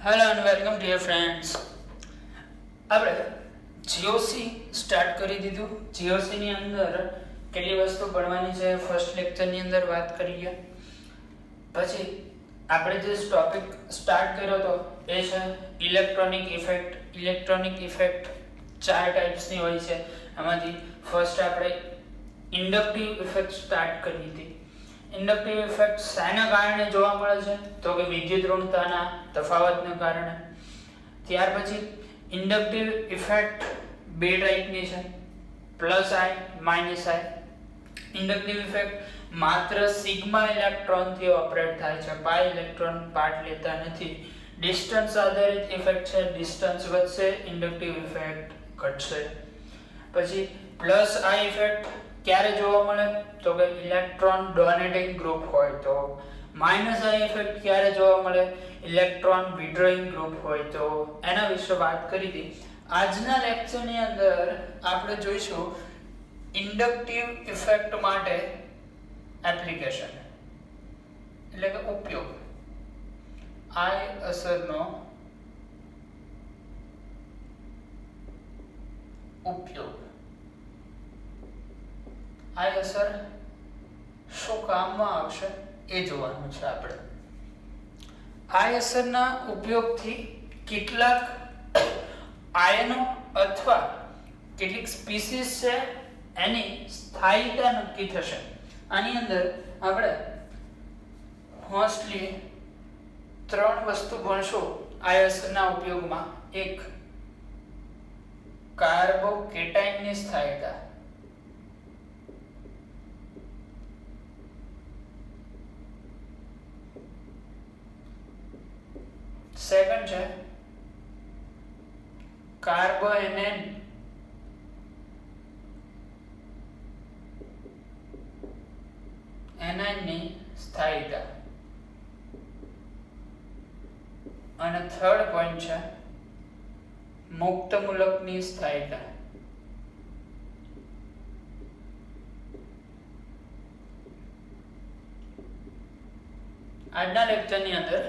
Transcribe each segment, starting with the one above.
Hello and welcome dear friends. આપણે GOC start કરી દીધું. જીઓસી ની અંદર કેટલી વસ્તુ ભણવાની છે ફર્સ્ટ લેક્ચરની અંદર વાત કરીએ. પછી આપણે જે ટોપિક સ્ટાર્ટ કર્યો હતો એ છે ઇલેક્ટ્રોનિક ઇફેક્ટ. ઇલેક્ટ્રોનિક ઇફેક્ટ ચાર ટાઈપ્સની હોય છે. એમાંથી ફર્સ્ટ આપણે ઇન્ડક્ટિવ ઇફેક્ટ સ્ટાર્ટ કરી હતી. ઇન્ડક્ટિવ ઇફેક્ટ શાના કારણે જોવા મળે છે? તો કે વિદ્યુત ઋણતાના તફાવતને કારણે. ત્યાર પછી ઇન્ડક્ટિવ ઇફેક્ટ બે ટાઈપની છે, પ્લસ આઈ, માઇનસ આઈ. ઇન્ડક્ટિવ ઇફેક્ટ માત્ર સિગ્મા ઇલેક્ટ્રોનથી ઓપરેટ થાય છે, પાઈ ઇલેક્ટ્રોન પાર્ટ લેતા નથી. ડિસ્ટન્સ આધારિત ઇફેક્ટ છે, ડિસ્ટન્સ વધશે ઇન્ડક્ટિવ ઇફેક્ટ ઘટશે. પછી પ્લસ આઈ ઇફેક્ટ ક્યારે જોવા મળે? તો કે ઇલેક્ટ્રોન ડોનેટિંગ ગ્રુપ હોય તો. માઇનસ આઈ ઇફેક્ટ ક્યારે જોવા મળે? ઇલેક્ટ્રોન વિડ્રોઈંગ ગ્રુપ હોય તો. એના વિશે વાત કરી હતી. આજના લેક્ચરની અંદર આપણે જોઈશું ઇન્ડક્ટિવ ઇફેક્ટ માટે એપ્લિકેશન એટલે કે ઉપયોગ. આઈ અસરનો ઉપયોગ. આ અસર શું કામમાં આવશે એ જોવાનું છે આપણે. આ અસરના ઉપયોગથી કેટલાક આયનો અથવા કેટલીક સ્પીસીસ છે એની સ્થાયીતા નક્કી થશે. આની અંદર આપણે મોસ્ટલી ત્રણ વસ્તુ ભણશું આ અસરના ઉપયોગમાં. એક, કાર્બોકેટાઇનની સ્થાયીતા. સેકન્ડ છે કાર્બોએનેન એનાઇનની સ્થાયીતા. અને થર્ડ પોઈન્ટ છે મુક્ત મૂલકની સ્થાયીતા. આજના લેક્ચરની અંદર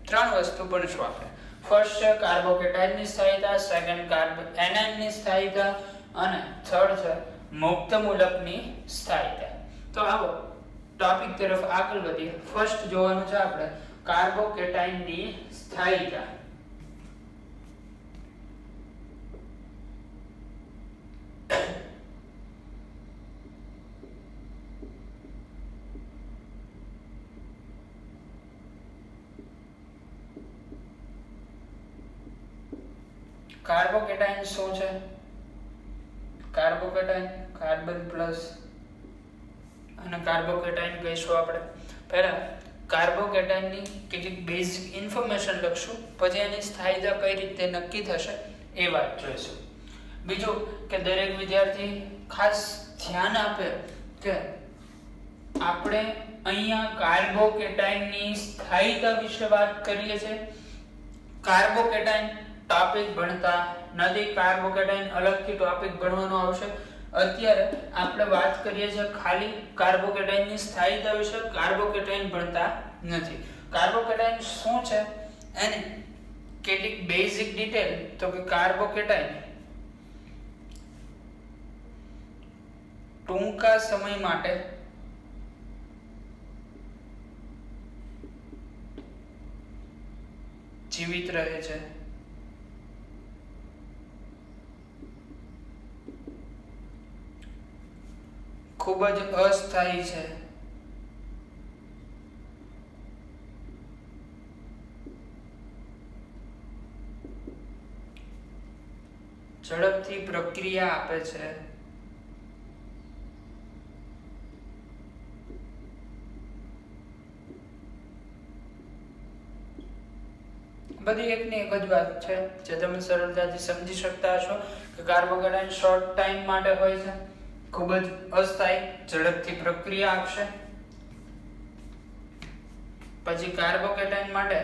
ત્રણ વસ્તુ ભણીશું આપણે. ફર્સ્ટ છે કાર્બોકેટાઇનની સ્થાયીતા, સેકન્ડ કાર્બોએનાઇનની સ્થાયીતા અને થર્ડ છે મુક્ત મૂલકની સ્થાયીતા. તો આવો ટોપિક તરફ આગળ વધીએ. ફર્સ્ટ જોવાનું છે આપણે કાર્બોકેટાઇનની સ્થાયીતા. કાર્બોકેટાઇન શું છે? કાર્બોકેટાઇન કાર્બન પ્લસ અને કાર્બોકેટાઇન કહીશું આપણે. પહેલા કાર્બોકેટાઇનની કેટલીક બેઝિક ઇન્ફોર્મેશન લખશું, પછી એની સ્થાયીતા કઈ રીતે નક્કી થશે એ વાત જોઈશું. બીજું કે દરેક વિદ્યાર્થી ખાસ ધ્યાન આપે કે આપણે અહીંયા કાર્બોકેટાઇનની સ્થાયીતા વિશે વાત કરીએ છીએ. કાર્બોકેટાઇન ટોપિક ભણતા નથી. કાર્બોકેટાઇન અલગથી ટોપિક ભણવાનો આવશે. અત્યારે આપણે વાત કરીએ છીએ ખાલી કાર્બોકેટાઇનની સ્થાયીતા વિશે. કાર્બોકેટાઇન ભણતા નથી. કાર્બોકેટાઇન શું છે એની કેટલીક બેઝિક ડિટેલ. તો કે કાર્બોકેટાઇન ટૂંકા સમય માટે જીવિત રહે છે. ખૂબ જ અસ્થાયી છે. ઝડપથી પ્રક્રિયા આપે છે. બધી એકની એક જ વાત છે જે તમે સરળતાથી સમજી શકતા હશો કે કાર્બોકેટાઇન શોર્ટ ટાઈમ માટે હોય છે, ખૂબ જ અસ્થાયી, ઝડપથી પ્રક્રિયા આપશે. પછી કાર્બોકેટાઇન માટે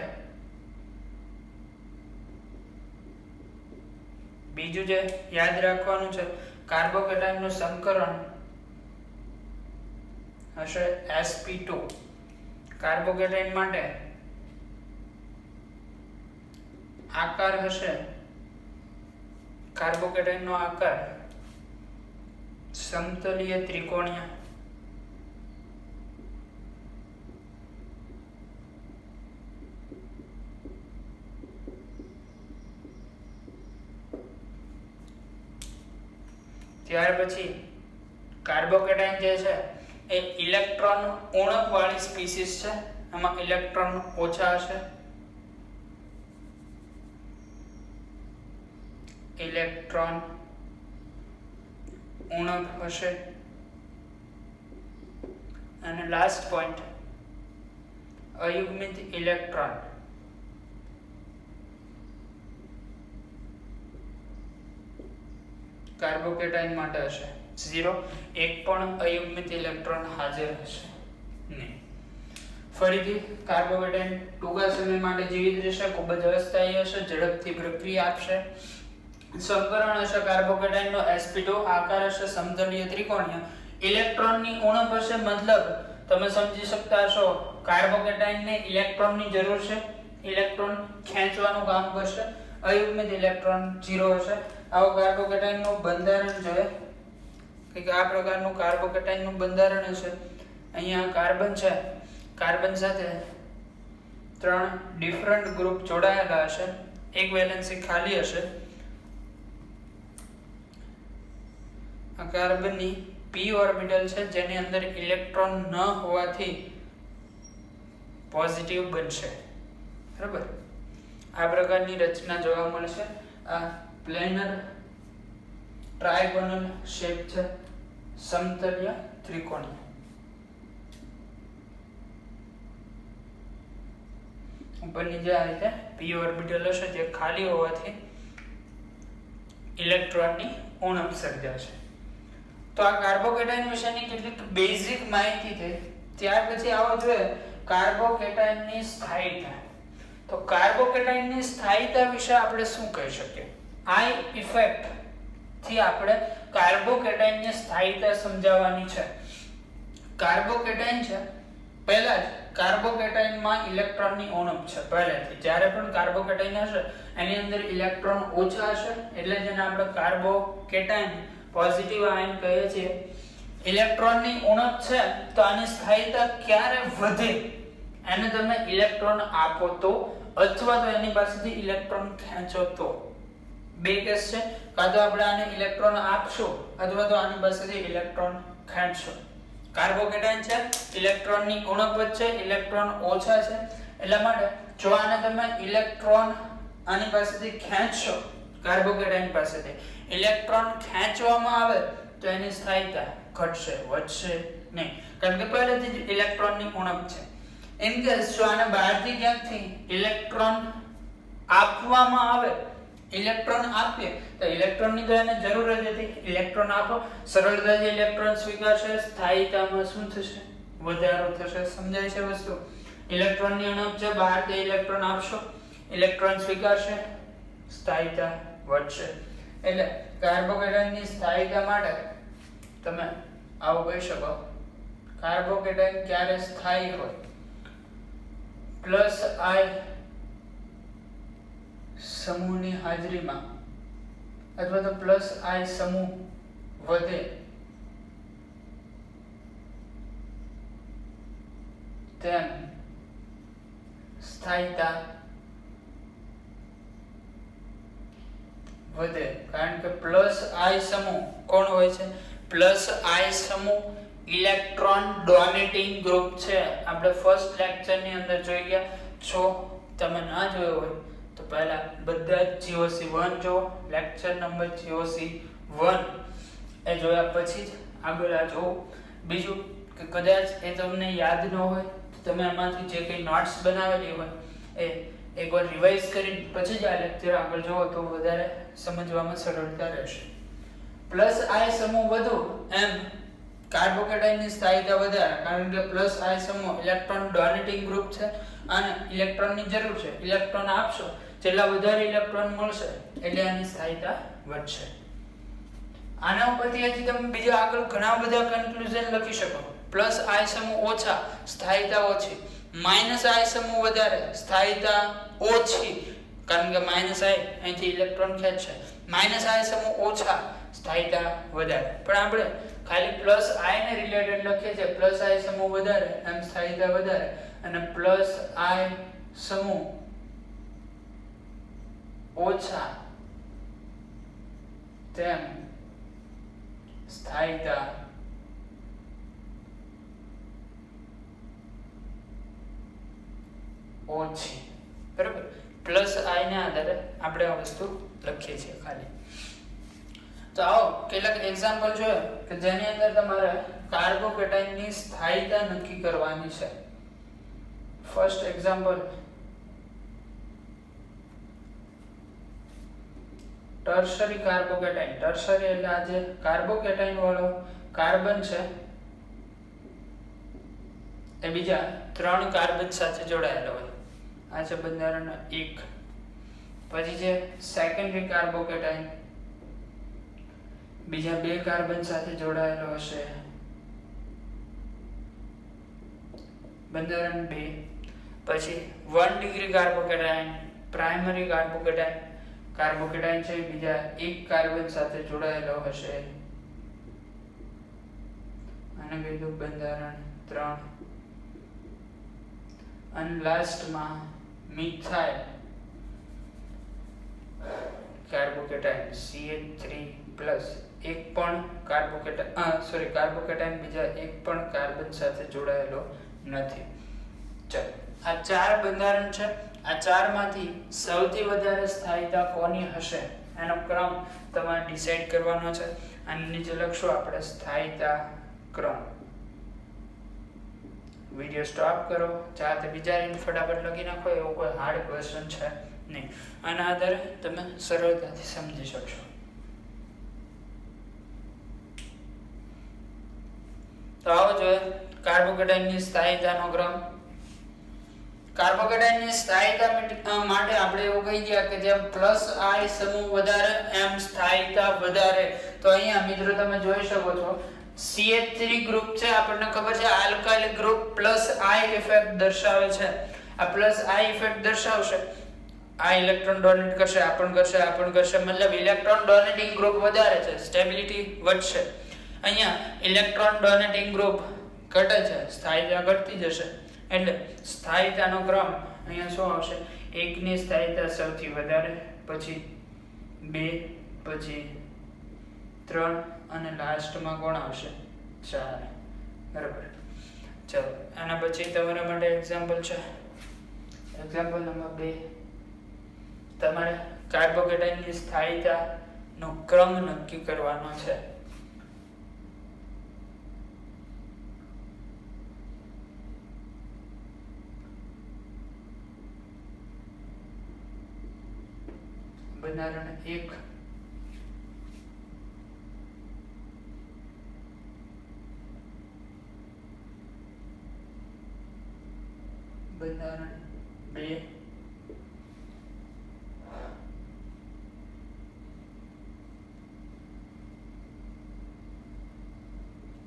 બીજું જે યાદ રાખવાનું છે, કાર્બોકેટાઇનનું સંકરણ હશે sp2. કાર્બોકેટાઇન માટે આકાર હશે, કાર્બોકેટાઇન નો આકાર સમતલીય ત્રિકોણીય ત્યાર પછી કાર્બોકેટાઇન જે છે એ ઇલેક્ટ્રોન ઉણપ વાળી સ્પીસીસ છે, એમાં ઇલેક્ટ્રોન ઓછા હશે, ઇલેક્ટ્રોન ઉણપ હશે. અને લાસ્ટ પોઈન્ટ અયુગ્મિત ઇલેક્ટ્રોન કાર્બોકેટાઇન માટે હશે 0, એક પણ અયુગ્મિત ઇલેક્ટ્રોન હાજર હશે નહીં. ફરીથી કાર્બોકેટાઇન ટૂંકા સમય માટે જીવિત રહેશે, ખૂબ જ અસ્થાયી હશે, ઝડપથી પ્રક્રિયા આપશે. સંકરણ હશે કાર્બોકેટાઇન નો sp2, આકાર હશે સમતલીય ત્રિકોણીય, ઇલેક્ટ્રોનની ઉણપ હશે, મતલબ તમે સમજી શકતા હશો કાર્બોકેટાઇન ને ઇલેક્ટ્રોન ની જરૂર છે, ઇલેક્ટ્રોન ખેંચવાનું કામ કરશે. અયુગ્મિત ઇલેક્ટ્રોન 0 હશે. આવો કાર્બોકેટાઇન નું બંધારણ જોઈએ કે આ પ્રકારનું કાર્બોકેટાઇન નું બંધારણ હશે. અહીંયા કાર્બન છે, કાર્બન સાથે 3 ડિફરન્ટ ગ્રુપ જોડાયેલા હશે, એક વેલેન્સી ખાલી હશે. આ કાર્બનની p ઓર્બિટલ છે જેની અંદર ઇલેક્ટ્રોન ન હોવાથી પોઝિટિવ બનશે, બરાબર. આ પ્રકારની રચના જોવા મળશે. આ પ્લેનર ટ્રાયગોનલ શેપ છે, સમતલીય ત્રિકોણીય. ઉપરની જે આ રીતે p ઓર્બિટલ હશે જે ખાલી હોવાથી ઇલેક્ટ્રોનની ઉણપ સર્જાશે. તો આ કાર્બોકેટાઇન વિશેની કેટલીક બેઝિક માહિતી છે. ત્યાર પછી આવો જોઈએ કાર્બોકેટાઇનની સ્થાયીતા. તો કાર્બોકેટાઇનની સ્થાયીતા વિશે આપણે શું કહી શકીએ? આઈ ઇફેક્ટ થી આપણે કાર્બોકેટાઇનની સ્થાયીતા સમજાવવાની છે. કાર્બોકેટાઇન છે, પહેલા જ કાર્બોકેટાઇનમાં ઇલેક્ટ્રોનની ઉણપ છે પહેલેથી. જ્યારે પણ કાર્બોકેટાઇન હશે એની અંદર ઇલેક્ટ્રોન ઓછા હશે, એટલે જેને આપણે કાર્બોકેટાઇન પોઝિટિવ આયન કહીએ છીએ. ઇલેક્ટ્રોનની ઉણપ છે તો આની સ્થાયીતા ક્યારે વધે? એને તમે ઇલેક્ટ્રોન આપો તો, અથવા તો એની પાસેથી ઇલેક્ટ્રોન ખેંચો તો. બે કેસ છે, કાં તો આપણે આને ઇલેક્ટ્રોન આપશો અથવા તો આની પાસેથી ઇલેક્ટ્રોન ખેંચશો. કાર્બોકેટાઇન છે, ઇલેક્ટ્રોનની ઉણપ છે, ઇલેક્ટ્રોન ઓછા છે, એટલા માટે જો આને તમે ઇલેક્ટ્રોન આની પાસેથી ખેંચશો, કાર્બોકેટાઇન પાસેથી ઇલેક્ટ્રોન ખેંચવામાં આવે તો એની સ્થાયીતા ઘટશે, વધશે નહીં, કારણ કે પહેલેથી જ ઇલેક્ટ્રોનની ઉણપ છે. ઇન કેસ જો આને બહારથી ક્યાંકથી ઇલેક્ટ્રોન આપવામાં આવે, ઇલેક્ટ્રોન આપીએ તો ઇલેક્ટ્રોનની તો એને જરૂર જ હતી, ઇલેક્ટ્રોન આપો, સરળતાથી ઇલેક્ટ્રોન સ્વીકારશે, સ્થાયીતામાં શું થશે? વધારો થશે. સમજાય છે વસ્તુ? ઇલેક્ટ્રોનની ઉણપ છે, બહારથી ઇલેક્ટ્રોન આપશો, ઇલેક્ટ્રોન સ્વીકારશે, સ્થાયીતા વધશે. એટલે કાર્બોકેટાઇનની સ્થાયીતા માટે તમે આવું કહી શકો, કાર્બોકેટાઇન ક્યારે સ્થાયી હોય? +I સમૂહની હાજરીમાં અથવા તો +I સમૂહ વધે તેમ સ્થાયીતા વધે. કારણ કે +I સમૂહ કોણ હોય છે? +I સમૂહ ઇલેક્ટ્રોન ડોનેટિંગ ગ્રુપ છે. આપણે ફર્સ્ટ લેક્ચરની અંદર જોઈ ગયા છો. તમે ના જોયો હોય તો પહેલા બધા GOC1 જો લેક્ચર નંબર GOC1 એ જોયા પછી જ આગળ આ જો. બીજું કે કદાચ એ તમને યાદ ન હોય તો તમે એમાંથી જે કંઈ નોટ્સ બનાવેલી હોય એ એકવાર રિવાઇઝ કરીને પછી જ આ લેક્ચર આગળ જોવો તો વધારે સમજવામાં સરળતા રહેશે. +I સમૂહ વધુ એમ કાર્બોકેટાઇનની સ્થાયીતા વધારે, કારણ કે +I સમૂહ ઇલેક્ટ્રોન ડોનેટિંગ ગ્રુપ છે અને ઇલેક્ટ્રોનની જરૂર છે. ઇલેક્ટ્રોન આપશો, જેટલા વધારે ઇલેક્ટ્રોન મળશે એટલે આની સ્થાયીતા વધશે. આના ઉપરથી હજી તમે બીજા આગળ ઘણા બધા કન્ક્લુઝન લખી શકો. +I સમૂહ ઓછા, સ્થાયીતા ઓછી. -I સમૂહ વધારે, સ્થાયીતા ઓછી, કારણ કે માઇનસ આઈ અહીંથી ઇલેક્ટ્રોન ખેંચશે. માઇનસ આઈ સમૂહ ઓછા, સ્થાયીતા વધારે. પણ આપણે ખાલી પ્લસ આઈ ને રિલેટેડ લખીએ છીએ, પ્લસ આઈ સમૂહ વધારે એમ સ્થાયીતા વધારે, અને પ્લસ આઈ સમૂહ ઓછા તેમ સ્થાયીતા ઓછી. બરાબર, પ્લસ આઈ ના આધારે આપણે આ વસ્તુ લખીએ છીએ ખાલી. તો આવો કેટલાક એક્ઝામ્પલ જોઈએ કે જેની અંદર તમારે કાર્બોકેટાઇનની સ્થાયીતા નક્કી કરવાની છે. First example, tertiary કાર્બોકેટાઇન. ટર્શરી એટલે આ જે કાર્બોકેટાઇન વાળો કાર્બન છે એ બીજા 3 કાર્બન સાથે જોડાયેલો હોય. આ છે બંધારણ 1. પછી છે સેકન્ડરી કાર્બોકેટાઇન, બીજા 2 કાર્બન સાથે જોડાયેલો હશે, બંધારણ 2. પછી 1 ડિગ્રી કાર્બોકેટાઇન, પ્રાઇમરી કાર્બોકેટાઇન. કાર્બોકેટાઇન છે બીજા 1 કાર્બન સાથે જોડાયેલો હશે, આને કીધું બંધારણ 3. અને લાસ્ટમાં મિથાઇલ કાર્બોકેટાઇન CH3+, એક પણ કાર્બોકેટાઇન બીજા એક પણ કાર્બન સાથે જોડાયેલો નથી. ચાલો, આ 4 બંધારણ છે. આ 4 માંથી સૌથી વધારે સ્થાયીતા કોની હશે એનો ક્રમ તમારે ડિસાઈડ કરવાનો છે. અને નીચે લખશું આપણે સ્થાયીતા ક્રમ. વિડિયો સ્ટોપ કરો, જાતે વિચારીને ફટાફટ લખી નાખો. એવો કોઈ હાર્ડ ક્વેશ્ચન છે નહીં. આના આધારે તમે સરળતાથી સમજી શકશો. તો આવો જોઈએ કાર્બોકેટાઇનની સ્થાયીતાનો ક્રમ. કાર્બોકેટાઇનની સ્થાયીતા માટે આપણે એવું કહી ગયા કે જેમ પ્લસ આઈ સમૂહ વધારે એમ સ્થાયીતા વધારે. તો અહીંયા મિત્રો તમે જોઈ શકો છો CH3 ગ્રુપ છે, આપણને ખબર છે આલ્કાઇલ ગ્રુપ પ્લસ આઈ ઇફેક્ટ દર્શાવે છે. આ પ્લસ આઈ ઇફેક્ટ દર્શાવશે, આ ઇલેક્ટ્રોન ડોનેટ કરશે, આ પણ કરશે, મતલબ ઇલેક્ટ્રોન ડોનેટિંગ ગ્રુપ વધારે છે, સ્ટેબિલિટી વધશે. અહીંયા ઇલેક્ટ્રોન ડોનેટિંગ ગ્રુપ ઘટે છે, સ્થાયીતા ઘટતી જશે. એટલે સ્થાયીતાનો ક્રમ અહીંયા શું આવશે? 1 ની સ્થાયીતા સૌથી વધારે, પછી 2, પછી 3 અને લાસ્ટમાં કોણ આવશે? 4. બરાબર. ચલો, આના પછી તમારા માટે એક્ઝામ્પલ છે. એક્ઝામ્પલ નંબર 2, તમારે કાર્બોકેટાઇનની સ્થાયીતાનો ક્રમ નક્કી કરવાનો છે. બંધારણ 1, બંધારણ 2,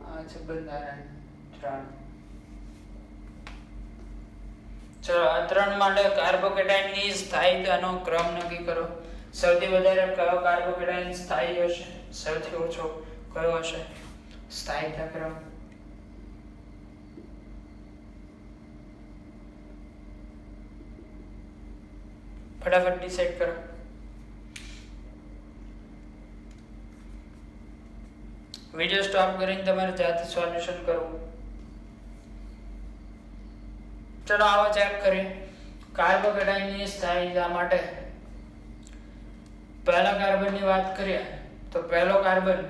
આ છે બંધારણ 3. ચલો, આ 3 માટે કાર્બોકેટાઇનની સ્થાયીતાનો ક્રમ નક્કી કરો. સૌથી વધારે કયો કાર્બોકેટાઇન સ્થાયી હશે? સૌથી ઓછો કયો હશે? સ્થાયીતા ક્રમ. ફટાફટ ડિસાઈડ કરો. વિડિયો સ્ટોપ કરીને તમારે જાતે સોલ્યુશન કરવું. ચલો, આવો ચેક કરીએ. કાર્બોકેટાઇનની સ્થાયીતા માટે પહેલા કાર્બનની વાત કરીએ તો પહેલો કાર્બન,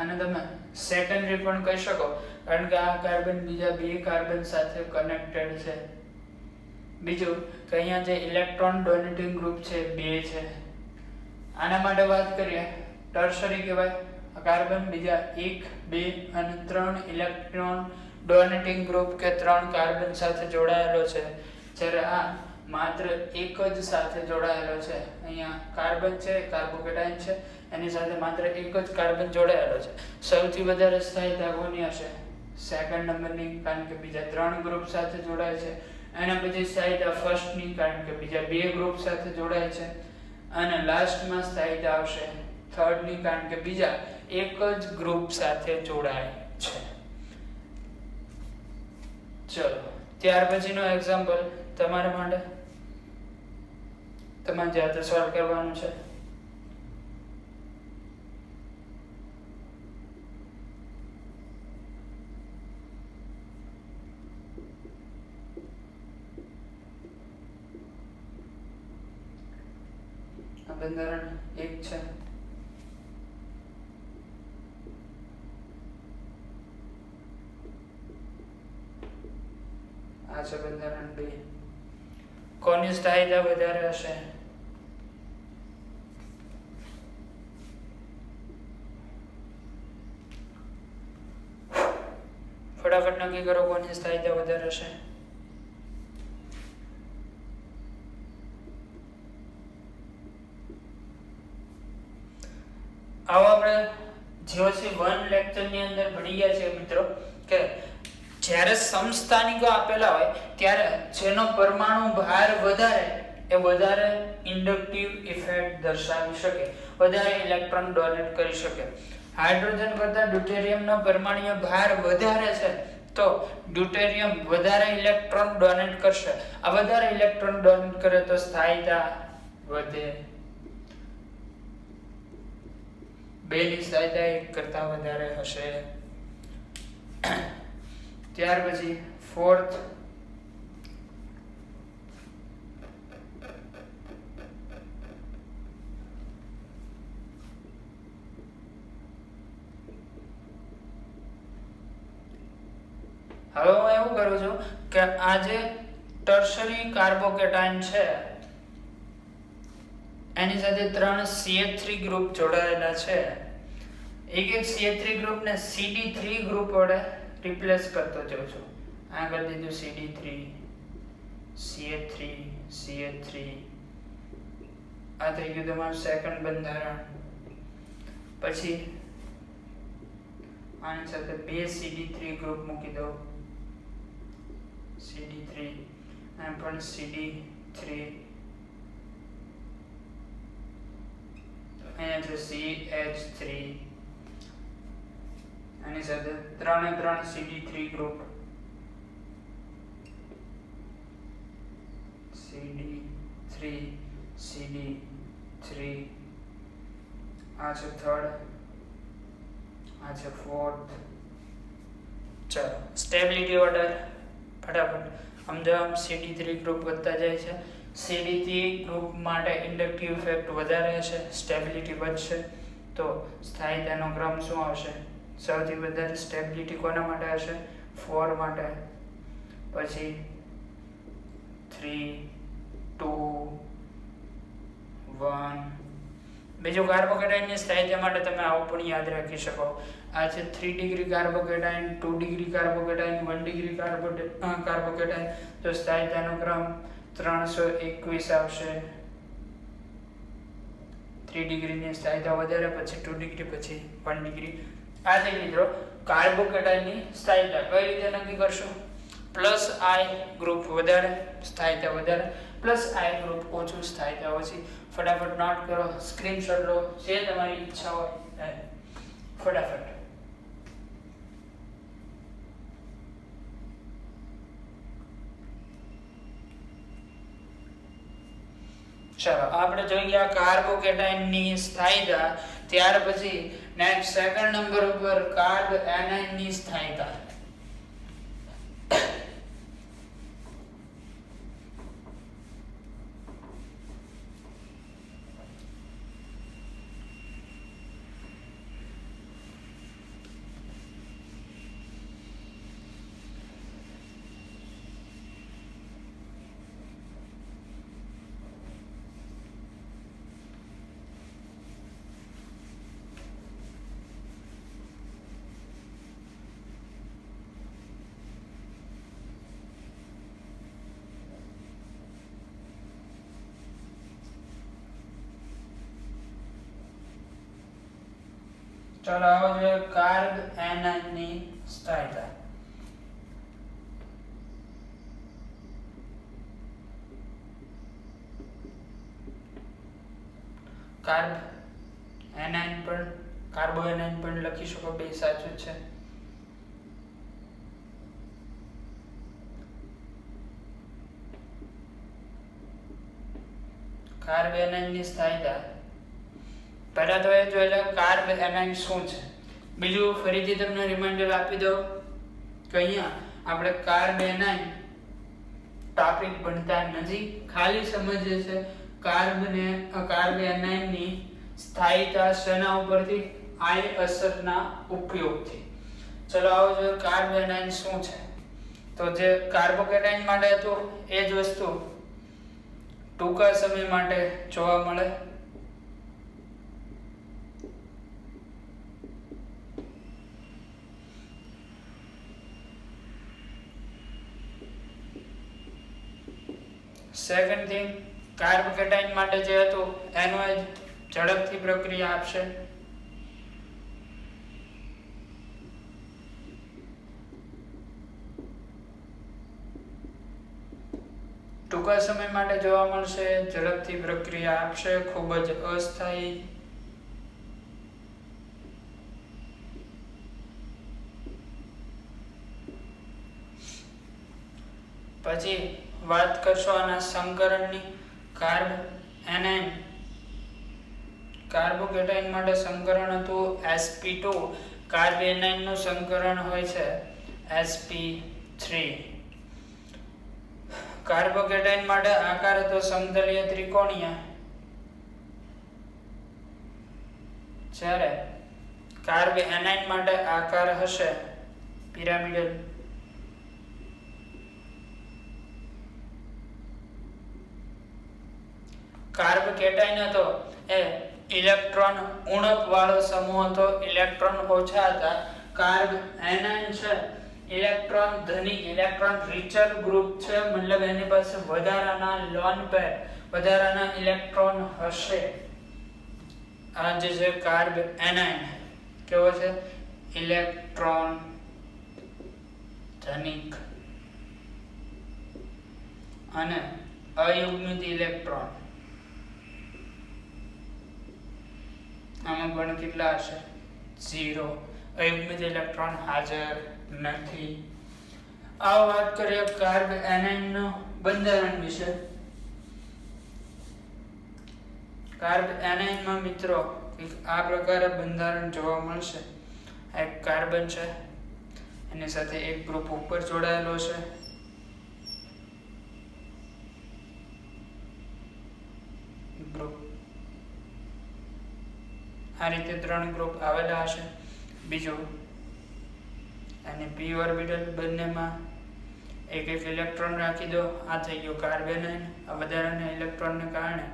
અને તમે સેકન્ડરી પણ કહી શકો કારણ કે આ કાર્બન બીજા 2 કાર્બન સાથે કનેક્ટેડ છે. બીજું કે અહીંયા જે ઇલેક્ટ્રોન ડોનેટિંગ ગ્રુપ છે 2 છે. આના માટે વાત કરીએ ટર્શરી કહેવાય. આ કાર્બન બીજા 1, 2 અને 3 ઇલેક્ટ્રોન ડોનેટિંગ ગ્રુપ કે 3 કાર્બન સાથે જોડાયેલો છે, જ્યારે આ માત્ર એક જ સાથે જોડાયેલો છે. અહીંયા કાર્બન છે, કાર્બોકેટાઇન છે, એની સાથે માત્ર એક જ કાર્બન જોડાયેલો છે. સૌથી વધારે સ્થાયીતા કોની હશે? સેકન્ડ નંબરની, કારણ કે બીજા 3 ગ્રુપ સાથે જોડાય છે. એના પછી સ્થાયીતા ફર્સ્ટની, કારણ કે બીજા બે ગ્રુપ સાથે જોડાય છે, અને લાસ્ટમાં સ્થાયીતા આવશે થર્ડની, કારણ કે બીજા એક જ ગ્રુપ સાથે જોડાય છે. ચલો ત્યાર પછીનો એક્ઝામ્પલ તમારા માટે તમારે જાતે સોલ્વ કરવાનું છે. આ બંધારણ એક છે, આ છે બંધારણ 2. કોની સ્થાયીતા વધારે હશે? ફટાફટ નક્કી કરો કોની સ્થાયીતા વધારે હશે. આવો આપણે GOC1 લેક્ચરની અંદર ભણી ગયા છે મિત્રો કે જ્યારે સમસ્થાનિકો આપેલા હોય ત્યારે જેનો પરમાણુ ભાર વધારે એ વધારે ઇન્ડક્ટિવ ઇફેક્ટ દર્શાવી શકે, વધારે ઇલેક્ટ્રોન ડોનેટ કરી શકે. હાઇડ્રોજન કરતા ડ્યુટેરિયમનો પરમાણુય ભાર વધારે છે તો ડ્યુટેરિયમ વધારે ઇલેક્ટ્રોન ડોનેટ કરશે. આ વધારે ઇલેક્ટ્રોન ડોનેટ કરે તો સ્થાયીતા વધે. બેની સ્થાયીતા એક કરતા વધારે હશે. ત્યાર પછી ફોર્થ હવે હું એવું કરું છું કે આ જે ટર્શરી કાર્બોકેટાયન છે એની સાથે 3 CH3 ગ્રુપ જોડાયેલા છે. એક CH3 ગ્રુપને CD3 ગ્રુપ વડે રિપ્લેસ કરતો જાઉં છું. આ કરી દીધું CD3 CH3 CH3. આ થઈ ગયું તમારું સેકન્ડ બંધારણ. પછી આની સાથે 2 CD3 ગ્રુપ મૂકી દો, CD3 અને પણ CD3. અહીંયા છે CH3. આની સાથે 3 CD3 ગ્રુપ, CD3 CD3. આ છે થર્ડ, આ છે ફોર્થ. ચલો સ્ટેબિલિટી ઓર્ડર ફટાફટ સમજાવ. CD3 ગ્રુપ વધતા જાય છે. CD3 ગ્રુપ માટે ઇન્ડક્ટિવ ઇફેક્ટ વધારે હશે, સ્ટેબિલિટી વધશે. તો સ્થાયીતાનો ક્રમ શું આવશે? સૌથી વધારે સ્ટેબિલિટી કોના માટે હશે? 4 માટે. પછી 3 2 1. બીજું કાર્બોકેટાયનની સ્થાયીતા માટે તમે આવું પણ યાદ રાખી શકો. આ છે 3 degree carbocation, 2 degree carbocation, 1 degree carbocation. તો સ્થાયીતાનો ક્રમ 321 આવશે. 3 ડિગ્રીની સ્થાયીતા વધારે, પછી 2 ડિગ્રી, પછી 1 ડિગ્રી. આ થઈ મિત્રો કાર્બોકેટાયનની સ્થાયીતા. કઈ રીતે નક્કી કરશું? પ્લસ આઈ ગ્રુપ વધારે સ્થાયીતા વધારે, પ્લસ આઈ ગ્રુપ ઓછું સ્થાયીતા ઓછી. ફટાફટ નોટ કરો, સ્ક્રીનશોટ લો, જે તમારી ઈચ્છા હોય ફટાફટ. ચાલો આપણે જોઈ ગયા કાર્બોકેટાયનની સ્થાયીતા. ત્યાર પછી નેક્સ્ટ સેકન્ડ નંબર ઉપર કાર્બ એનાયન ની સ્થાયીતા. ચાલો આવો જોઈએ કાર્બ એનાયન ની સ્થાયીતા. કાર્બ એનાઇન પણ કાર્બો એનાઇન પણ લખી શકો, બે સાચું છે. કાર્બ એનાઇન ની સ્થાયીતા પહેલા તો એ જોઈ લો કાર્બ એનાઇન શું છે. બીજું ફરીથી તમને રિમાઇન્ડર આપી દઉં કે અહીંયા આપણે કાર્બ એનાઇન ટોપિક ભણતા નથી, ખાલી સમજીએ છે કાર્બ એનાઇન ની સ્થાયીતા શેના ઉપરથી, આય અસરના ઉપયોગથી. ચલો આવો જો કાર્બ એનાઇન શું છે. તો જે કાર્બોકેટાઇન માટે હતું એ જ વસ્તુ ટૂંકા સમય માટે જોવા મળે. સેકન્ડ થિંગ, કાર્બોકેટાઇન માટે જે હતું એનો ઝડપથી પ્રક્રિયા આપશે. ટૂંકા સમય માટે જોવા મળશે, ઝડપથી પ્રક્રિયા આપશે, ખૂબ જ અસ્થાયી. પછી વાત કરશો આના સંકરણની. કાર્બ એનાઇન કાર્બોકેટાઇન માટે સંકરણ હતું sp2, કાર્બ એનાઇન નું સંકરણ હોય છે sp3. કાર્બોકેટાઇન માટે આકાર હતો સમતલીય ત્રિકોણીય, જ્યારે કાર્બ એનાઇન માટે આકાર હશે પિરામિડલ. કાર્બોકેટાઇન હતો એ ઇલેક્ટ્રોન ઉણપ વાળો સમૂહ હતો, ઇલેક્ટ્રોન ઓછા હતા. કાર્બ એનાઇન છે ઇલેક્ટ્રોન ધની, ઇલેક્ટ્રોન રિચર ગ્રુપ છે, મતલબ એની પાસે વધારાના લોન પેર, વધારાના ઇલેક્ટ્રોન હશે. આ જે છે કાર્બ એનાઇન કેવો છે, ઇલેક્ટ્રોન ધનિક અને અયુગ્મિત ઇલેક્ટ્રોન. આમાં પણ કેટલા હશે, 0. અયુગ્મિત ઇલેક્ટ્રોન હાજર નથી. આ વાત કરીએ કાર્બ એનાઇન નું બંધારણ વિશે. કાર્બ એનાઇન માં મિત્રો આ પ્રકારે બંધારણ જોવા મળશે. એક કાર્બન છે, એની સાથે એક ગ્રુપ ઉપર જોડાયેલો છે, ગ્રુપ આ રીતે 3 ગ્રુપ આવેલા હશે. બીજું અને p ઓર્બિટલ, બંનેમાં એક એક ઇલેક્ટ્રોન રાખી દો. આ થઈ ગયો કાર્બ એનાઇન. આ વધારાના ઇલેક્ટ્રોનને કારણે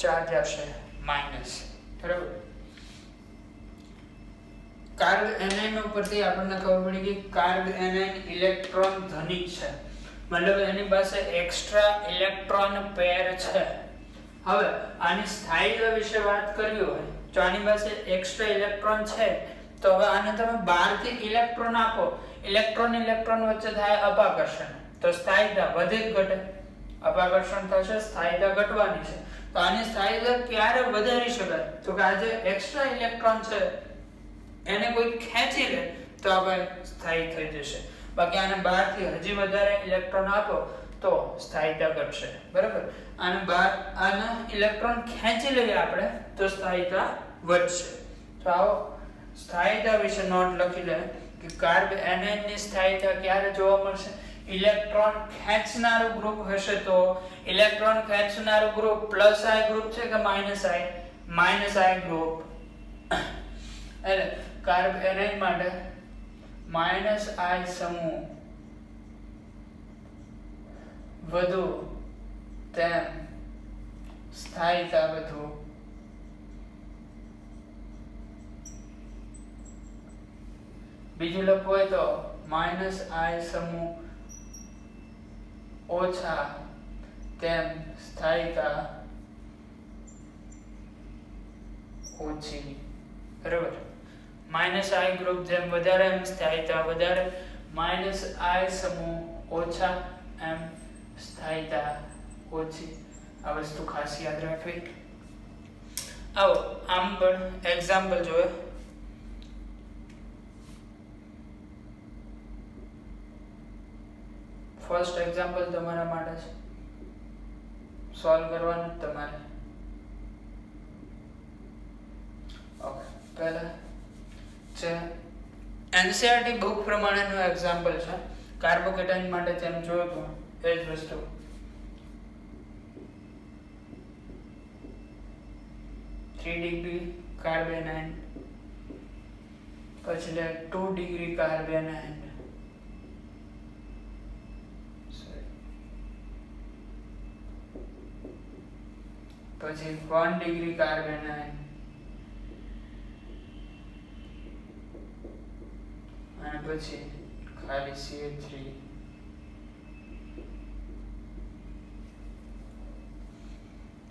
ચાર્જ આવશે માઈનસ. બરાબર. કાર્બ એનાઇન ઉપરથી આપણને ખબર પડી કે કાર્બ એનાઇન ઇલેક્ટ્રોન ધનિક છે, મતલબ એની પાસે એક્સ્ટ્રા ઇલેક્ટ્રોન પેર છે. હવે આની સ્થાયીતા વિશે વાત કરવી હોય તો આની પાસે એક્સ્ટ્રા ઇલેક્ટ્રોન છે, તો હવે આને તમે બહારથી ઇલેક્ટ્રોન આપો, ઇલેક્ટ્રોન વચ્ચે થાય અપાકર્ષણ, તો સ્થાયીતા વધે કે ઘટે, અપાકર્ષણ થશે, સ્થાયીતા ઘટવાની છે. તો આની સ્થાયીતા ક્યારે વધારી શકાય, તો કે આ જે એક્સ્ટ્રા ઇલેક્ટ્રોન છે એને કોઈ ખેંચી લે તો આપણે સ્થાયી થઈ જશે. બાકી આને બહારથી હજી વધારે ઇલેક્ટ્રોન આપો તો સ્થાયીતા ઘટશે. બરાબર. આને ઇલેક્ટ્રોન ખેંચી લઈએ આપણે તો સ્થાયીતા વધશે. તો આવો સ્થાયીતા વિશે નોટ લખી લે કે કાર્બ એનાઇન ની સ્થાયીતા ક્યારે જોવા મળશે, ઇલેક્ટ્રોન ખેંચનારું ગ્રુપ હશે. તો ઇલેક્ટ્રોન ખેંચનારું ગ્રુપ પ્લસ આઈ ગ્રુપ છે કે માઈનસ આઈ ગ્રુપ, એટલે કાર્બ એનાઇન માટે માઈનસ આઈ સમૂહ વધુ તેમ સ્થાયીતા વધુ. બીજું લખવું હોય તો માઈનસ આઈ સમૂહ ઓછા તેમ સ્થાયીતા ઓછી. બરાબર. માઈનસ આઈ ગ્રુપ જેમ વધારે એમ સ્થાયીતા વધારે, માઈનસ આઈ સમૂહ ઓછા એમ સ્થાયીતા ઓછી. આ વસ્તુ ખાસ યાદ રાખવી. આવો આમ પણ એક્ઝામ્પલ જોઈએ. ફર્સ્ટ એક્ઝામ્પલ તમારા માટે છે, સોલ્વ કરવાનું તમારે. ઓકે, પહેલા છે એનસીઆરટી બુક પ્રમાણેનું એક્ઝામ્પલ છે. કાર્બોકેટાઇન માટે જેમ જોયું એ જ વસ્તુ. थ्री डिग्री कार्बेनाइन, પછી 2 ડિગ્રી કાર્બેનાઇન, પછી 1 ડિગ્રી કાર્બેનાઇન અને પછી ખાલી CH3.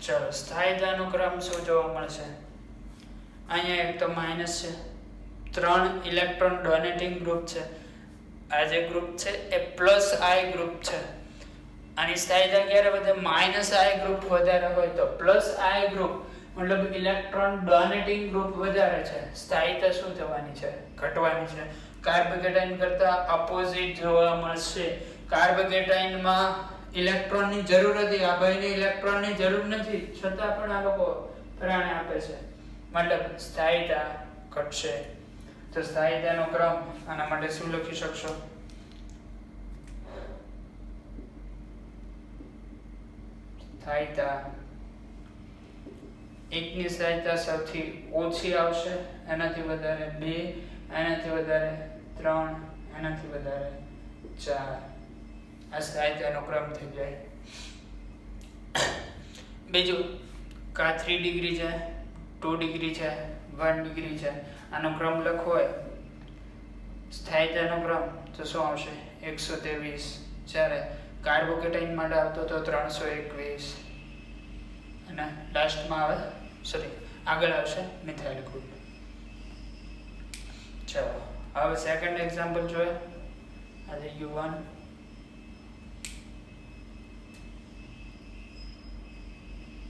ચલો, સ્થાયીતાનો ક્રમ શું જોવા મળશે? અહીંયા એક તો માઇનસ છે, 3 ઇલેક્ટ્રોન ડોનેટિંગ ગ્રુપ છે. આ જે ગ્રુપ છે એ પ્લસ આઈ ગ્રુપ છે. આની સ્થાયીતા ક્યારે વધે? માઇનસ આઈ ગ્રુપ વધારે હોય તો. પ્લસ આઈ ગ્રુપ મતલબ ઇલેક્ટ્રોન ડોનેટિંગ ગ્રુપ વધારે છે, સ્થાયીતા શું થવાની છે? ઘટવાની છે. કાર્બોકેટાઇન કરતા અપોઝિટ જોવા મળશે. કાર્બોકેટાઇનમાં ઇલેક્ટ્રોનની જરૂર હતી, આ ભાઈને ઇલેક્ટ્રોનની જરૂર નથી, છતાં પણ આ લોકો પ્રાણ આપે છે, મતલબ સ્થાયીતા ઘટશે. તો સ્થાયીતાનો ક્રમ આના માટે શું લખી શકશો? સ્થાયીતા, એકની સ્થાયીતા સૌથી ઓછી આવશે, એનાથી વધારે 2, એનાથી વધારે 3, એનાથી વધારે 4. આ સ્થાયીતાનો ક્રમ થઈ જાય. બીજું, કા 3 ડિગ્રી છે, 2 ડિગ્રી છે, 1 ડિગ્રી છે, આનો ક્રમ લખવો હોય સ્થાયીતાનો ક્રમ તો શું આવશે? 123. જ્યારે કાર્બોકેટાઇન માટે આવતો તો 321 અને લાસ્ટમાં આવે આગળ આવશે મિથાઇલ ગ્રુપ. ચલો, હવે સેકન્ડ એક્ઝામ્પલ જોઈએ. આ થઈ ગયું 1.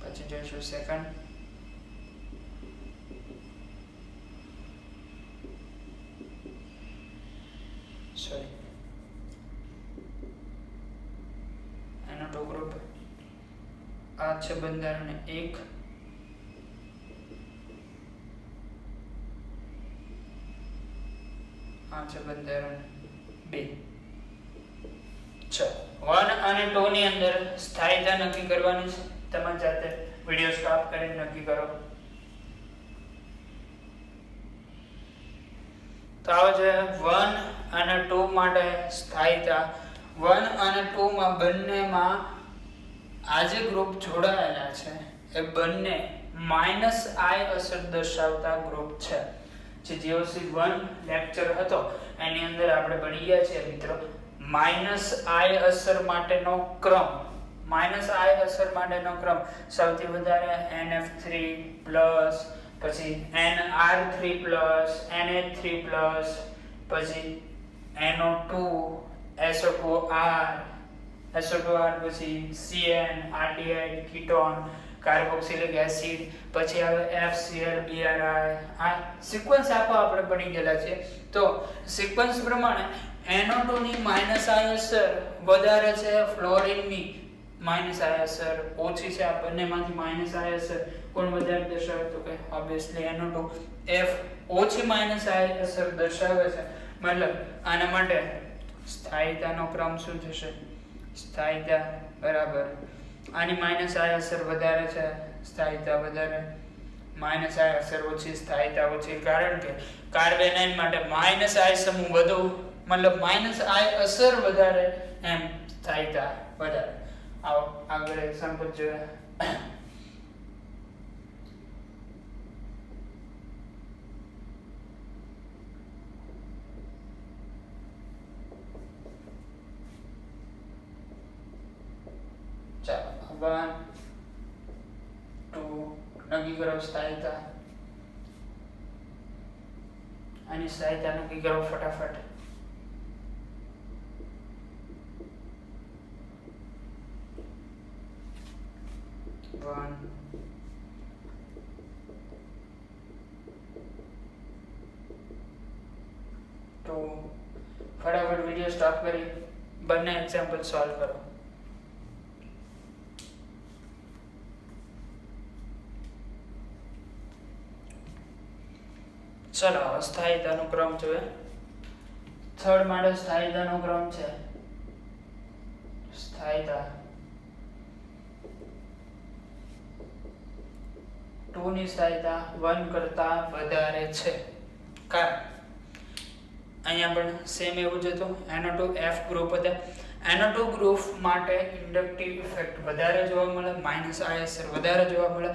પછી જોઈશું સેકન્ડ. એનો ટુ ગ્રુપ. આ છે બંધારણ 1, આ છે બંધારણ 2. 1 અને 2 ની અંદર સ્થાયીતા નક્કી કરવાની છે. તમે જાતે વિડિયો સ્ટોપ કરીને નક્કી કરો. તો આવે છે 1 અને 2 માટે સ્થાયીતા. 1 અને 2 માં બંનેમાં આ જે ગ્રુપ જોડાયેલા છે એ બંને માઇનસ આઈ અસર દર્શાવતા ગ્રુપ છે. જે GeoC1 લેક્ચર હતો એની અંદર આપણે ભણી ગયા છીએ મિત્રો, માઇનસ આઈ અસર માટેનો ક્રમ. માઇનસ આઈ અસર માટેનો ક્રમ સૌથી વધારે NF3+, પછી NR3+, NH3+, પછી NO2, SO2R, પછી CN, aldehyde, ketone, carboxylic acid, પછી આવે FCl, BRI. આ સિક્વન્સ આપો આપણે ભણી ગયેલા છે. તો સિક્વન્સ પ્રમાણે NO2 ની માઇનસ આઈ અસર વધારે છે, ફ્લોરિનની માઇનસ આઈ અસર ઓછી છે. આ બંનેમાંથી માઇનસ આઈ અસર કોણ વધારે દર્શાવે? તો કે ઓબ્વિયસલી NO2. F ઓછી માઇનસ આઈ અસર દર્શાવે છે, મતલબ આના માટે સ્થાયીતાનો ક્રમ શું થશે? સ્થાયીતા બરાબર આની માઇનસ આઈ અસર વધારે છે, સ્થાયીતા વધારે. માઇનસ આઈ અસર ઓછી, સ્થાયીતા ઓછી, કારણ કે કાર્બેનાઇન માટે માઇનસ આઈ સમૂહ વધુ, મતલબ માઇનસ આઈ અસર વધારે, એમ સ્થાયીતા વધારે. આવો આગળ એક્ઝામ્પલ જોઈએ. ચાલો 1, 2 નક્કી કરો સ્થાયીતા. આની સ્થાયીતા નક્કી કરો ફટાફટ. તો ફટાફટ વિડીયો સ્ટોપ કરી બંને એક્ઝામ્પલ સોલ્વ કરો. ચલો સ્થાયીતાનો ક્રમ જોઈએ. થર્ડ માટે સ્થાયીતાનો ક્રમ છે સ્થાયીતા 2 ની સ્થાયીતા 1 કરતા વધારે છે. કારણ અહીંયા પણ સેમ એવું જ હતું. NO2 F ગ્રુપ હતા. NO2 ગ્રુપ માટે ઇન્ડક્ટિવ ઇફેક્ટ વધારે જોવા મળે, -ISR વધારે જોવા મળે,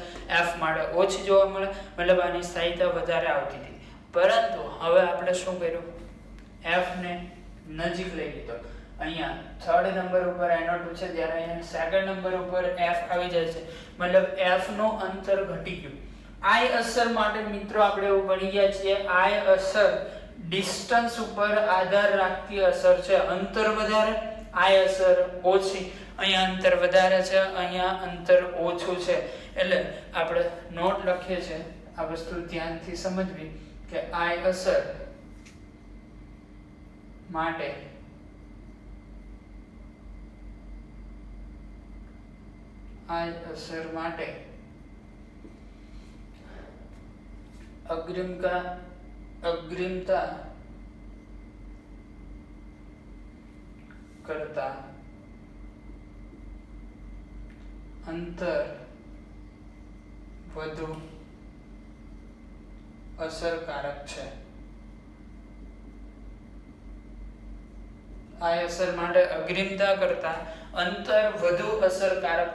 F માટે ઓછી જોવા મળે, મતલબ આની સ્થાયીતા વધારે આવતી હતી. પરંતુ હવે આપણે શું કર્યું, F ને નજીક લઈ લીધો. અહીંયા થર્ડ નંબર ઉપર NO2 છે, જ્યારે અહીંયા સેકન્ડ નંબર ઉપર F આવી જાય છે, મતલબ F નું અંતર ઘટી ગયું. I અસર માટે મિત્રો આપણે એવું ભણી ગયા છીએ, I અસર ડિસ્ટન્સ ઉપર આધાર રાખતી અસર છે. અંતર વધારે, I અસર ઓછી. અહીંયા અંતર વધારે છે, અહીંયા અંતર ઓછું છે. એટલે આપણે નોટ લખીએ છીએ, આ વસ્તુ ધ્યાનથી સમજવી કે I અસર માટે અગ્રિમતા કરતા અંતર વધુ અસરકારક છે. આ અસર માટે અગ્રિમતા કરતા અંતર વધુ અસરકારક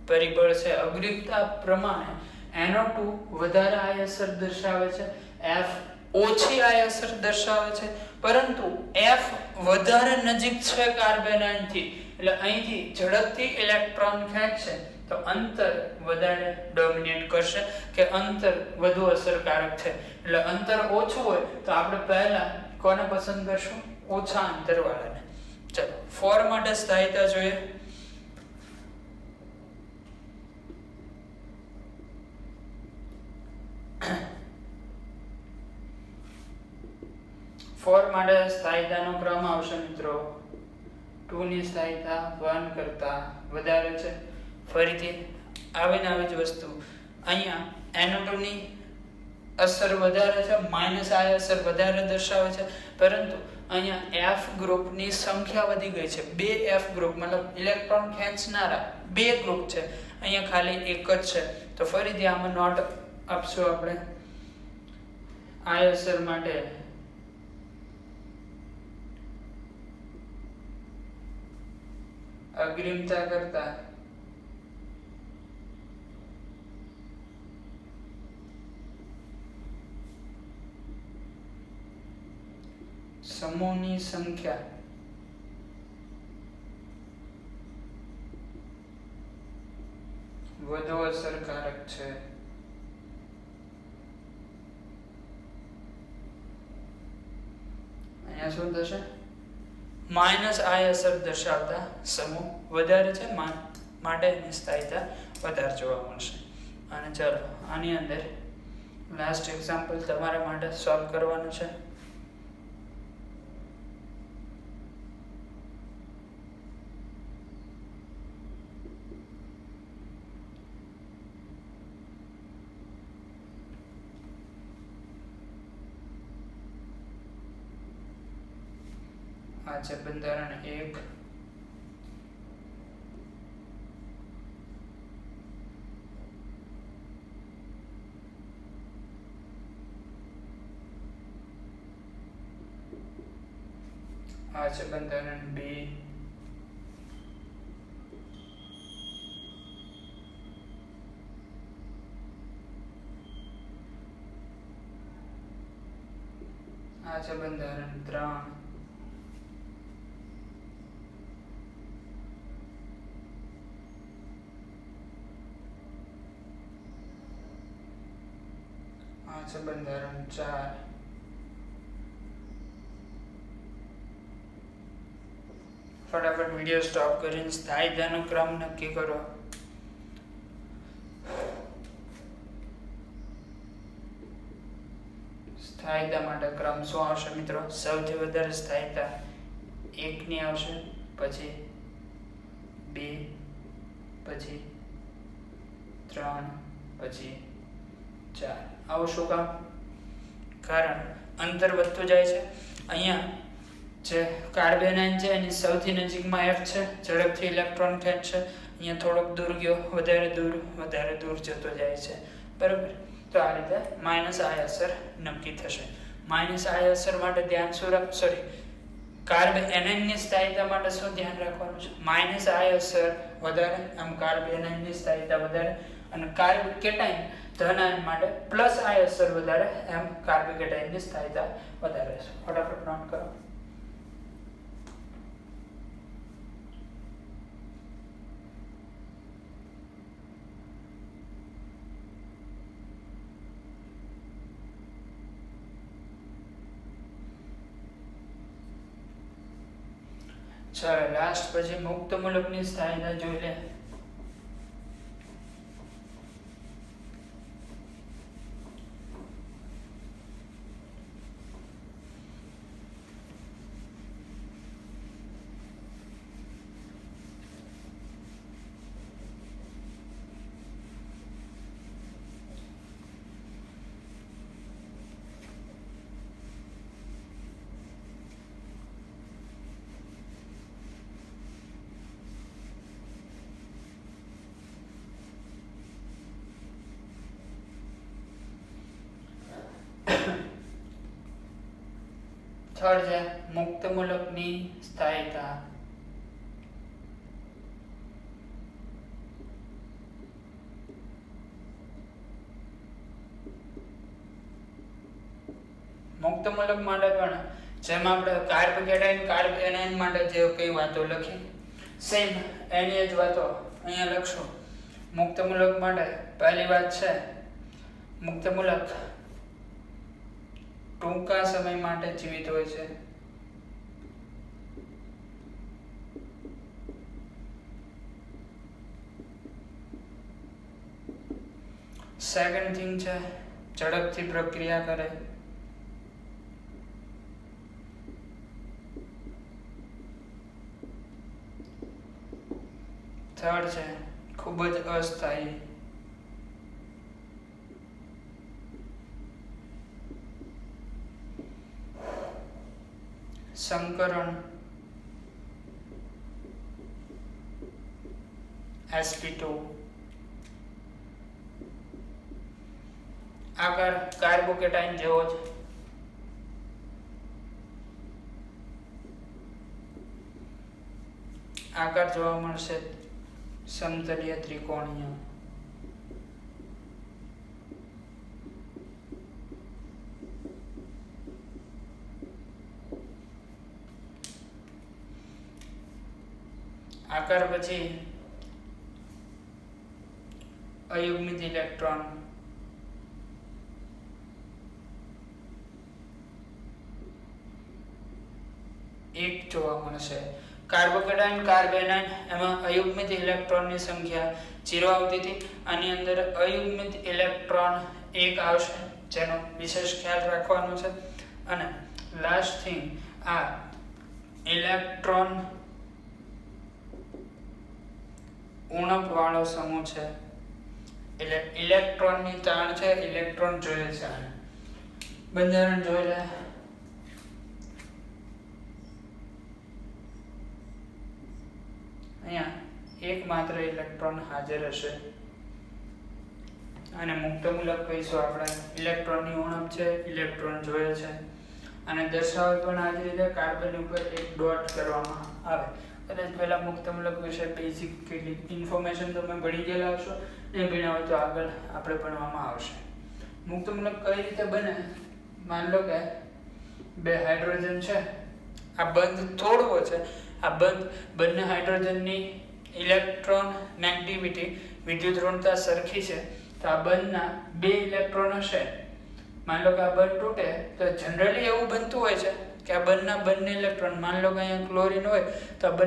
પરિબળ છે. અગ્રિમતા પ્રમાણે NO2 વધારે I અસર દર્શાવે છે, F ઓછી I અસર દર્શાવે છે, પરંતુ F વધારે નજીક છે કાર્બેનાઇન થી, એટલે અહીંથી ઝડપથી ઇલેક્ટ્રોન ખેંચશે તો અંતર વધારે ડોમિનેટ કરશે, કે અંતર વધુ અસરકારક છે. એટલે અંતર ઓછું હોય તો આપણે પહેલા કોને પસંદ કરશું, ઓછા અંતરવાળાને. ચલો 4 માટે સ્થાયીતા જોઈએ. ફોર માટે સ્થાયીતાનો ક્રમ આવશે મિત્રો 2 ની સ્થાયીતા 1 કરતા વધારે છે. ફરીથી આવી જ વસ્તુ, અહીંયા NO2 ની અસર વધારે છે, -I અસર વધારે દર્શાવે છે, પરંતુ અહીંયા F ગ્રુપની સંખ્યા વધી ગઈ છે. 2 F ગ્રુપ મતલબ ઇલેક્ટ્રોન ખેંચનારા 2 ગ્રુપ છે, અહીંયા ખાલી એક જ છે. તો ફરીથી આમાં નોટ આપશું આપણે. I અસર માટે અગ્રિમતા કરતા સમૂહની સંખ્યા વધુ અસરકારક છે. અહીંયા શું થશે, -I અસર દર્શાવતા સમૂહ વધારે છે, માટે એની સ્થાયીતા વધારે જોવા મળશે. અને ચાલો આની અંદર લાસ્ટ એક્ઝામ્પલ તમારા માટે સોલ્વ કરવાનું છે. આ છે બંધારણ 1. આ છે બંધારણ 2. આ છે બંધારણ 3. આ છે બંધારણ 4. ફટાફટ વિડીયો સ્ટોપ કરીને સ્થાયીતાનો ક્રમ નક્કી કરો. સ્થાયીતા માટે ક્રમ શું આવશે મિત્રો? સૌથી વધારે સ્થાયીતા 1 ની આવશે, પછી 2, પછી 3, પછી 4. આવું શું કામ? કારણ અંતર વધતું જાય છે. અહીંયા જે કાર્બેનાઇન છે એની સૌથી નજીકમાં F છે, ઝડપથી ઇલેક્ટ્રોન ખેંચશે. અહીંયા થોડોક દૂર ગયો, વધારે દૂર જતો જાય છે, બરાબર. તો આ રીતે માઇનસ I અસર નક્કી થશે. માઇનસ I અસર માટે ધ્યાન શું કાર્બેનાઇનની સ્થાયીતા માટે શું ધ્યાન રાખવાનું છે? માઇનસ I અસર વધારે, આમ કાર્બેનાઇનની સ્થાયીતા વધારે, અને કાર્બોકેટાઇન ધનાયન માટે પ્લસ I અસર વધારે, એમ કાર્બોકેટાઇનની સ્થાયીતા વધારે છે. ફટાફટ નોટ કરો. ચાલો લાસ્ટ પછી મુક્ત મૂલકની સ્થાયીતા જોઈ લે. થર્ડ છે મુક્ત મૂલકની સ્થાયીતા. મુક્ત મૂલક માટે પણ જેમ આપણે કાર્બોકેટાઇન માટે જે કઈ વાતો લખી, સેમ એની જ વાતો અહીંયા લખશું. મુક્ત મૂલક માટે પહેલી વાત છે, મુક્ત મૂલક ટૂંકા સમય માટે જીવિત હોય છે. સેકન્ડ થિંગ છે ઝડપથી પ્રક્રિયા કરે. થર્ડ છે ખૂબ જ અસ્થાયી. સંકરણ sp2. આકાર કાર્બોકેટાઇન જેવો જ. આકાર જોવા મળશે સમતલીય ત્રિકોણીય. આકાર પછી અયુગ્મિત ઇલેક્ટ્રોન. એક જોવા મળશે. કાર્બોકેટાઇન કાર્બેનાઇન એમાં અયુગ્મિત ઇલેક્ટ્રોનની સંખ્યા 0 આવતી હતી. આની અંદર અયુગ્મિત ઇલેક્ટ્રોન 1 આવશે, જેનો વિશેષ ખ્યાલ રાખવાનો છે. અને લાસ્ટ થિંગ, આ ઇલેક્ટ્રોન ઉણપ વાળો સમૂહ છે, એટલે ઇલેક્ટ્રોનની તાણ છે, ઇલેક્ટ્રોન જોઈએ છે. બંધારણ જોઈ લે. અહીંયા એકમાત્ર ઇલેક્ટ્રોન હાજર હશે, અને મુક્ત મૂલક કહીશું આપણે. ઇલેક્ટ્રોનની ઉણપ છે, ઇલેક્ટ્રોન જોઈએ છે, અને દર્શાવે પણ આ જ રીતે કાર્બન ઉપર એક ડોટ કરવામાં આવે. કદાચ પહેલા મુક્ત મૂલક વિશે બેઝિક કેટલીક ઇન્ફોર્મેશન તમે ભણી ગયેલા હશો, નહીં ભણ્યા હોય તો આગળ આપણે ભણવામાં આવશે. મુક્ત મૂલક કઈ રીતે બને? માન લો કે બે હાઇડ્રોજન છે, આ બંધ તોડવો છે. આ બંને હાઇડ્રોજનની ઇલેક્ટ્રોન નેગેટિવિટી વિદ્યુત ઋણતા સરખી છે, તો આ બંધના 2 ઇલેક્ટ્રોન હશે. માન લો કે આ બંધ તૂટે તો જનરલી એવું બનતું હોય છે કે આ બંને ઇલેક્ટ્રોન, માન લો કે અહીંયા ક્લોરીન હોય તો આ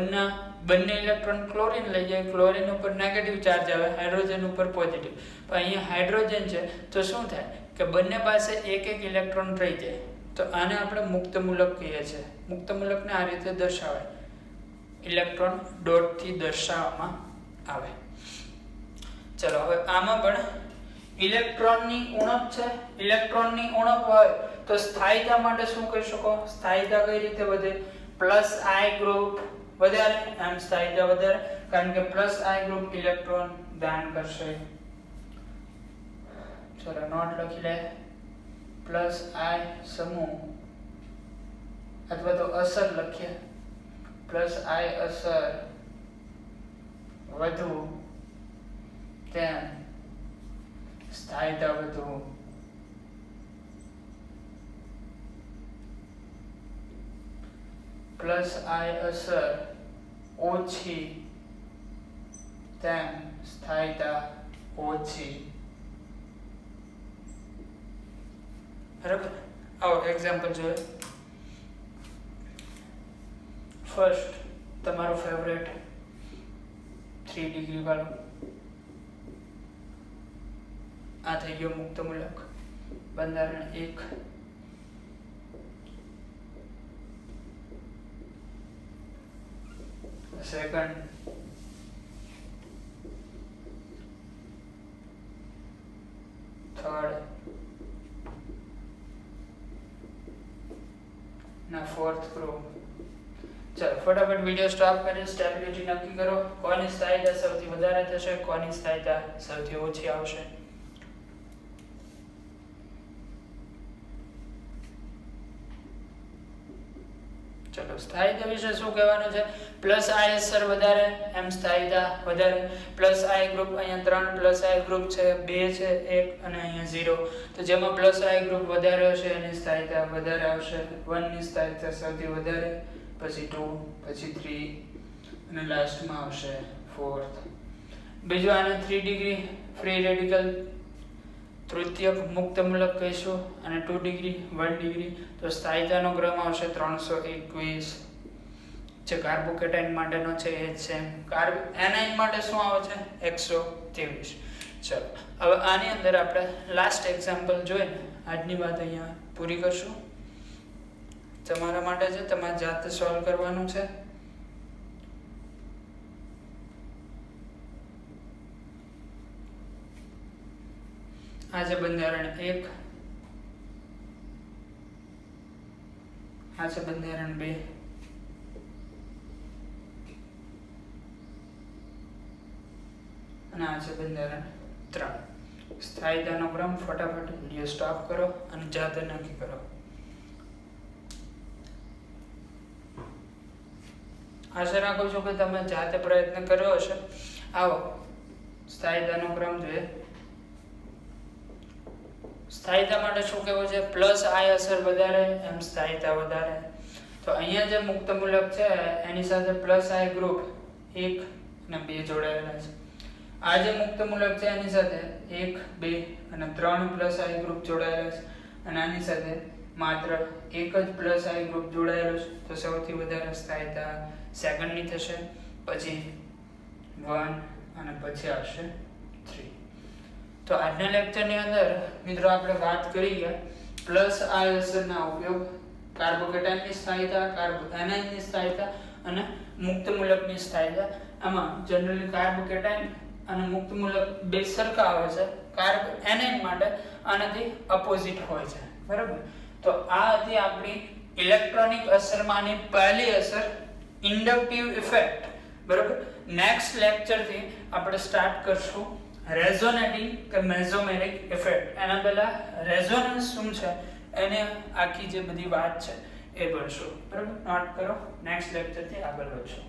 બંને ઇલેક્ટ્રોન ક્લોરીન લઈ જાય, ક્લોરીન ઉપર નેગેટિવ ચાર્જ આવે, હાઇડ્રોજન ઉપર પોઝિટિવ. પણ અહીંયા હાઇડ્રોજન છે તો શું થાય? કે બંને પાસે એક એક ઇલેક્ટ્રોન રહી જાય તો આને આપણે મુક્ત મૂલક કહીએ છીએ. મુક્ત મૂલકને આ રીતે દર્શાવાય, ઇલેક્ટ્રોન ડોટથી દર્શાવવામાં આવે. ચલો હવે આમાં પણ ઇલેક્ટ્રોનની ઉણપ છે. ઇલેક્ટ્રોનની ઉણપ હોય તો સ્થાયીતા માટે શું કહી શકો? સ્થાયીતા કઈ રીતે વધે? પ્લસ આઈ ગ્રુપ વધારે, આમ સ્થાયીતા વધારે, કારણ કે પ્લસ આઈ ગ્રુપ ઇલેક્ટ્રોન દાન કરશે. ચલો નોટ લખી લે. પ્લસ આઈ સમૂહ અથવા તો અસર લખીએ. પ્લસ આઈ અસર વધુ તેમ સ્થાયીતા વધુ. પ્લસ આઈ અસર ઓછી તેમ સ્થાયીતા ઓછી. બરાબર. આવો એક્ઝામ્પલ જોઈએ. ફર્સ્ટ તમારો ફેવરેટ 3 ડિગ્રી વાળો આ થઈ ગયો મુક્ત મૂલક. બંધારણ 1. સેકન્ડ થર્ડ ના ફોર્થ ગ્રુપ. ચલો ફટાફટ વિડિયો સ્ટોપ કરી સ્ટેબિલિટી નક્કી કરો. કોની સ્થાયીતા સૌથી વધારે થશે, કોની સ્થાયીતા સૌથી ઓછી આવશે. ચલો સ્થાયીતા વિશે શું કહેવાનું છે? પ્લસ આઈ અસર વધારે એમ સ્થાયીતા વધારે. પ્લસ આઈ ગ્રુપ અહીંયા 3 પ્લસ આઈ ગ્રુપ છે, 2 છે, 1 અને અહીંયા 0. તો જેમાં પ્લસ આઈ ગ્રુપ વધારે હશે એની સ્થાયીતા વધારે આવશે. 1 ની સ્થાયીતા સૌથી વધારે, પછી 2, પછી 3 અને લાસ્ટમાં આવશે 4th. બીજું આને 3 ડિગ્રી ફ્રી રેડિકલ તૃતીયક મુક્ત મૂલક કહીશું અને 2 ડિગ્રી 1 ડિગ્રી. તો સ્થાયીતાનો ક્રમ આવશે 321. જે કાર્બોકેટાઇન માટેનો છે એ જ છે. એનાઇન માટે શું આવે છે? 123. ચલો હવે આની અંદર આપણે લાસ્ટ એક્ઝામ્પલ જોઈને આજની વાત અહીંયા પૂરી કરશું. તમારા માટે છે, તમારે જાતે સોલ્વ કરવાનું છે. આ છે બંધારણ 1, આ છે બંધારણ 2 અને આ છે બંધારણ 3. સ્થાયીતાનો ક્રમ ફટાફટ વિડિયો સ્ટોપ કરો અને જાતે નક્કી કરો. આશા રાખું છું કે તમે જાતે પ્રયત્ન કર્યો હશે. આવો સ્થાયીતાનો ક્રમ જોઈએ. સ્થાયીતા માટે શું કહેવું છે? પ્લસ આઈ અસર વધારે એમ સ્થાયીતા વધારે. તો અહીંયા જે મુક્ત મૂલક છે એની સાથે પ્લસ આઈ ગ્રુપ 1 અને 2 જોડાયેલા છે. આ જે મુક્ત મૂલક છે એની સાથે 1, 2 અને 3 પ્લસ આઈ ગ્રુપ જોડાયેલા છે અને આની સાથે માત્ર એક જ પ્લસ આઈ ગ્રુપ જોડાયેલો છે. તો સૌથી વધારે સ્થાયીતા સેકન્ડની થશે, પછી 1 અને પછી આવશે 3. તો આજના લેક્ચરની અંદર મિત્રો આપણે વાત કરી ગયા પ્લસ આઈ અસરના ઉપયોગ, કાર્બોકેટાઇનની સ્થાયીતા, કાર્બોએનાઇનની સ્થાયીતા અને મુક્ત મૂલકની સ્થાયીતા. આમાં જનરલી કાર્બોકેટાઇન અને મુક્ત મૂલક બે સરખા આવે છે. કાર્બોએનાઇન માટે આનાથી અપોઝિટ હોય છે. બરાબર. તો આ હતી આપણી ઇલેક્ટ્રોનિક અસરમાંની પહેલી અસર, ઇન્ડક્ટિવ ઇફેક્ટ. બરાબર. નેક્સ્ટ લેક્ચરથી આપણે સ્ટાર્ટ કરશું રેઝોનેટિંગ કે મેઝોમેરિક ઇફેક્ટ. એના પહેલા રેઝોનન્સ શું છે એને આખી જે બધી વાત છે એ ભણશું. બરાબર. નોટ કરો. નેક્સ્ટ લેક્ચરથી આગળ વધશું.